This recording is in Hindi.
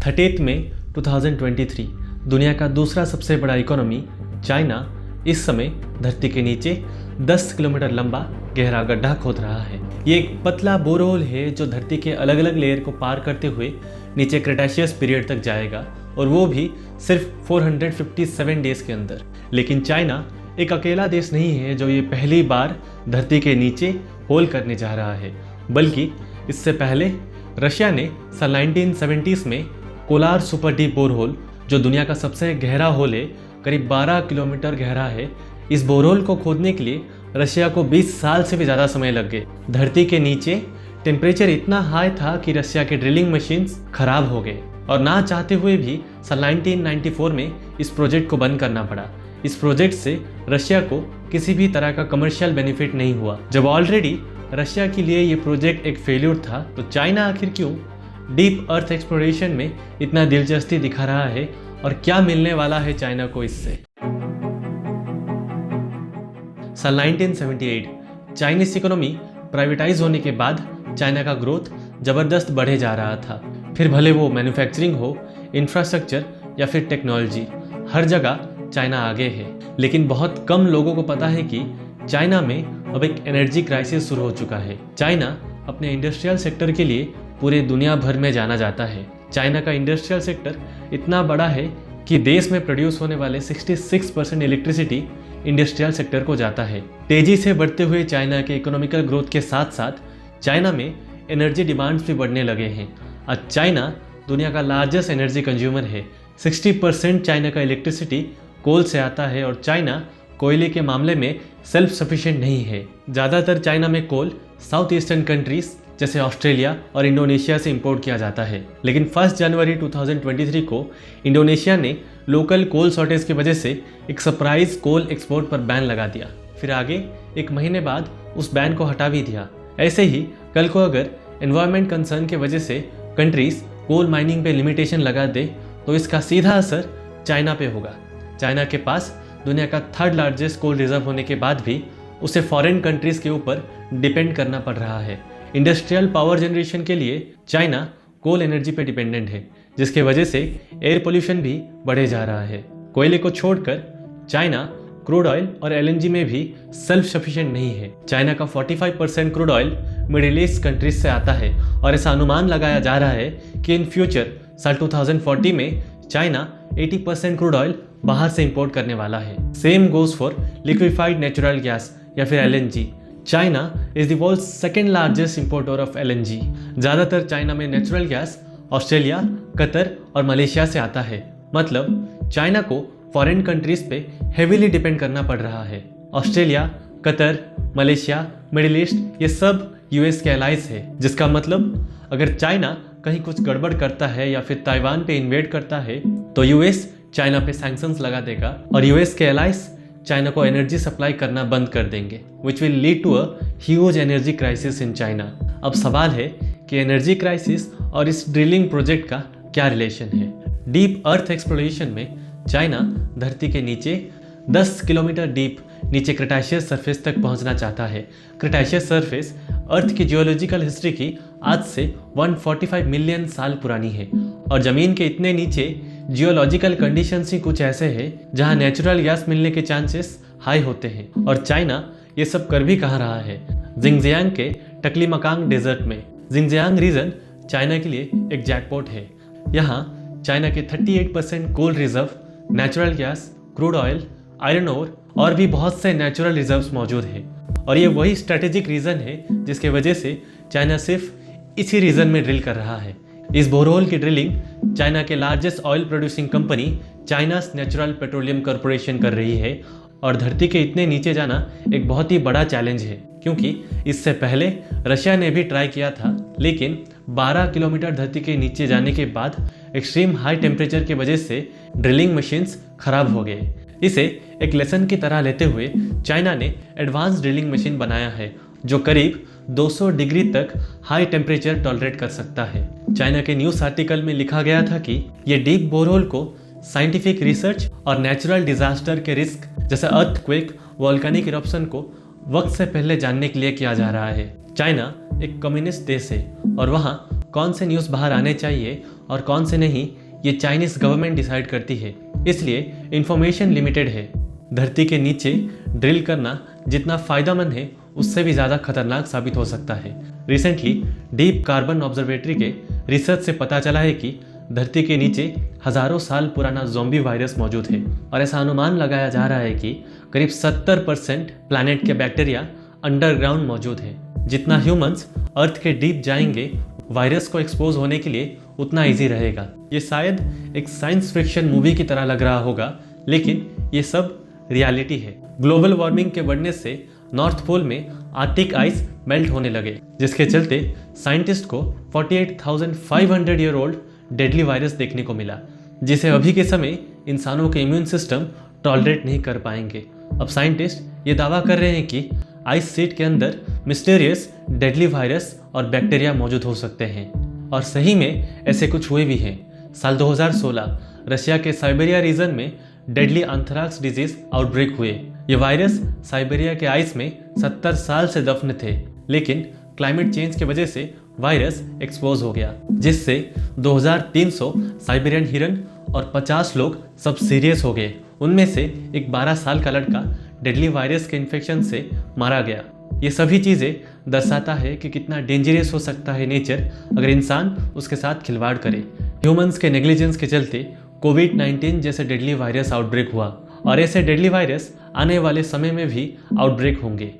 30 मई 2023 दुनिया का दूसरा सबसे बड़ा इकोनॉमी चाइना इस समय धरती के नीचे 10 किलोमीटर लंबा गहरा गड्ढा खोद रहा है। ये एक पतला बोरहोल है जो धरती के अलग अलग लेयर को पार करते हुए नीचे क्रेटाशियस पीरियड तक जाएगा, और वो भी सिर्फ 457 डेज के अंदर। लेकिन चाइना एक अकेला देश नहीं है जो ये पहली बार धरती के नीचे होल करने जा रहा है, बल्कि इससे पहले रशिया ने सन 1970s में कोलार सुपर डीप बोरहोल, जो दुनिया का सबसे गहरा होल है, करीब 12 किलोमीटर गहरा है। इस बोरहोल को खोदने के लिए रशिया को 20 साल से भी ज़्यादा समय लग गए। धरती के नीचे टेम्परेचर इतना हाई था कि रशिया के ड्रिलिंग मशीन्स खराब हो गए, और ना चाहते हुए भी सन 1994 में इस प्रोजेक्ट को बंद करना पड़ा। इस प्रोजेक्ट से रशिया को किसी भी तरह का कमर्शियल बेनिफिट नहीं हुआ। जब ऑलरेडी रशिया के लिए ये प्रोजेक्ट एक फेल्यूर था, तो चाइना आखिर क्यों डीप अर्थ एक्सप्लोरेशन में इतना दिलचस्पी दिखा रहा है, और क्या मिलने वाला है चाइना को इससे। सन 1978 चाइनीज इकोनॉमी प्राइवेटाइज होने के बाद चाइना का ग्रोथ जबरदस्त बढ़े जा रहा था। फिर भले वो मैन्युफैक्चरिंग हो, इंफ्रास्ट्रक्चर या फिर टेक्नोलॉजी, हर जगह चाइना आगे है। लेकिन बहुत कम लोगों को पता है कि चाइना में अब एक एनर्जी क्राइसिस शुरू हो चुका है। चाइना अपने इंडस्ट्रियल सेक्टर के लिए पूरे दुनिया भर में जाना जाता है। चाइना का इंडस्ट्रियल सेक्टर इतना बड़ा है कि देश में प्रोड्यूस होने वाले 66% इलेक्ट्रिसिटी इंडस्ट्रियल सेक्टर को जाता है। तेजी से बढ़ते हुए चाइना के इकोनॉमिकल ग्रोथ के साथ साथ चाइना में एनर्जी डिमांड्स भी बढ़ने लगे हैं। आज चाइना दुनिया का लार्जेस्ट एनर्जी कंज्यूमर है। 60% चाइना का इलेक्ट्रिसिटी कोल से आता है, और चाइना कोयले के मामले में सेल्फ सफिशिएंट नहीं है। ज़्यादातर चाइना में कोल साउथ ईस्टर्न कंट्रीज जैसे ऑस्ट्रेलिया और इंडोनेशिया से इंपोर्ट किया जाता है। लेकिन 1 जनवरी 2023 को इंडोनेशिया ने लोकल कोल शॉर्टेज की वजह से एक सरप्राइज कोल एक्सपोर्ट पर बैन लगा दिया। फिर आगे एक महीने बाद उस बैन को हटा भी दिया। ऐसे ही कल को अगर एनवायरनमेंट कंसर्न की वजह से कंट्रीज कोल माइनिंग पे लिमिटेशन लगा दे, तो इसका सीधा असर चाइना पे होगा। चाइना के पास दुनिया का 3rd लार्जेस्ट कोल रिजर्व होने के बाद भी उसे फॉरेन कंट्रीज के ऊपर डिपेंड करना पड़ रहा है। इंडस्ट्रियल पावर जनरेशन के लिए चाइना कोल एनर्जी पे डिपेंडेंट है, जिसके वजह से एयर पोल्यूशन भी बढ़े जा रहा है। कोयले को छोड़कर चाइना क्रूड ऑयल और एलएनजी में भी सेल्फ सफिशिएंट नहीं है। चाइना का 45% crude oil middle east countries से आता है, और ऐसा अनुमान लगाया जा रहा है कि इन फ्यूचर साल 2040 में चाइना 80% क्रूड ऑयल बाहर से इंपोर्ट करने वाला है। Same goes for liquefied natural gas या फिर LNG. China is the world 2nd largest importer of LNG. ज़्यादातर चाइना में नेचुरल गैस ऑस्ट्रेलिया, कतर और मलेशिया से आता है। मतलब चाइना को फॉरेन कंट्रीज पे हेवीली डिपेंड करना पड़ रहा है। Australia, Qatar, Malaysia, middle east, ये सब यूएस के एलाइज है। जिसका मतलब अगर चाइना कहीं कुछ गड़बड़ करता है या फिर ताइवान पे इन्वेड करता है, तो यूएस चाइना पे सैंक्शंस लगा देगा, और यूएस के एलाइज चाइना को एनर्जी सप्लाई करना बंद कर देंगे, which will lead to a huge energy crisis in China. अब सवाल है कि एनर्जी क्राइसिस और इस ड्रिलिंग प्रोजेक्ट का क्या रिलेशन है। डीप अर्थ एक्सप्लोरेशन में चाइना धरती के नीचे 10 किलोमीटर डीप नीचे क्रेटाशियस सरफेस तक पहुंचना चाहता है। क्रेटाशियस सरफेस अर्थ की जियोलॉजिकल हिस्ट्री की आज से 145 मिलियन साल पुरानी है, और ज़मीन के इतने नीचे जियोलॉजिकल कंडीशंस ही कुछ ऐसे हैं जहां नेचुरल गैस मिलने के चांसेस हाई होते हैं। और चाइना ये सब कर भी कहाँ रहा है? जिंगजियांग के टकलीमकांग डेजर्ट में। जिंगजियांग रीजन चाइना के लिए एक जैकपॉट है। यहाँ चाइना के 38% coal reserve, natural gas, crude oil, iron ore और भी बहुत से नेचुरल रिजर्व्स मौजूद हैं। और ये वही स्ट्रेटेजिक रीजन है जिसके वजह से चाइना सिर्फ इसी रीजन में ड्रिल कर रहा है। इस बोरहोल की ड्रिलिंग चाइना के largest oil producing company China's natural petroleum corporation कर रही है। और धरती के इतने नीचे जाना एक बहुत ही बड़ा चैलेंज है, क्योंकि इससे पहले रशिया ने भी ट्राई किया था, लेकिन 12 किलोमीटर धरती के नीचे जाने के बाद एक्सट्रीम हाई टेम्परेचर की वजह से ड्रिलिंग मशीन्स खराब हो गए। इसे एक लेसन की तरह लेते हुए चाइना ने एडवांस ड्रिलिंग मशीन बनाया है, जो करीब 200 डिग्री तक हाई टेम्परेचर टॉलरेट कर सकता है। चाइना के न्यूज़ आर्टिकल में लिखा गया था कि ये डीप बोरहोल को साइंटिफिक रिसर्च और नेचुरल डिजास्टर के रिस्क जैसे अर्थक्वेक, वोल्केनिक इरप्शन को वक्त से पहले जानने के लिए किया जा रहा है। चाइना एक कम्युनिस्ट देश है, और वहाँ कौन से न्यूज़ बाहर आने चाहिए और कौन से नहीं, ये चाइनीज गवर्नमेंट डिसाइड करती है, इसलिए इंफॉर्मेशन लिमिटेड है। धरती के नीचे ड्रिल करना जितना फायदेमंद है उससे भी ज़्यादा खतरनाक साबित हो सकता है। रिसेंटली डीप कार्बन ऑब्जर्वेटरी के रिसर्च से पता चला है कि धरती के नीचे हजारों साल पुराना ज़ॉम्बी वायरस मौजूद है और ऐसा अनुमान लगाया जा रहा है कि करीब 70% प्लैनेट के बैक्टीरिया अंडरग्राउंड मौजूद है। जितना ह्यूमंस अर्थ के डीप जाएंगे, वायरस को एक्सपोज होने के लिए उतना इजी रहेगा। ये शायद एक साइंस फिक्शन मूवी की तरह लग रहा होगा, लेकिन ये सब रियलिटी है। ग्लोबल वार्मिंग के बढ़ने से नॉर्थ पोल में आर्कटिक आइस मेल्ट होने लगे, जिसके चलते साइंटिस्ट को 48,500 ईयर ओल्ड डेडली वायरस देखने को मिला, जिसे अभी के समय इंसानों के इम्यून सिस्टम टॉलरेट नहीं कर पाएंगे। अब साइंटिस्ट ये दावा कर रहे हैं कि आइस शीट के अंदर मिस्टीरियस डेडली वायरस और बैक्टीरिया मौजूद हो सकते हैं, और सही में ऐसे कुछ हुए भी हैं। साल 2016 रशिया के साइबेरिया रीजन में डेडली एंथ्रेक्स डिजीज आउटब्रेक हुए। ये वायरस साइबेरिया के आइस में 70 साल से दफन थे, लेकिन क्लाइमेट चेंज की वजह से वायरस एक्सपोज हो गया, जिससे 2300 साइबेरियन हिरन और 50 लोग सब सीरियस हो गए। उनमें से एक 12 साल का लड़का डेडली वायरस के इन्फेक्शन से मारा गया। ये सभी चीज़ें दर्शाता है कि कितना डेंजरस हो सकता है नेचर अगर इंसान उसके साथ खिलवाड़ करे। ह्यूमंस के नेग्लिजेंस के चलते कोविड-19 जैसे डेडली वायरस आउटब्रेक हुआ, और ऐसे डेडली वायरस आने वाले समय में भी आउटब्रेक होंगे।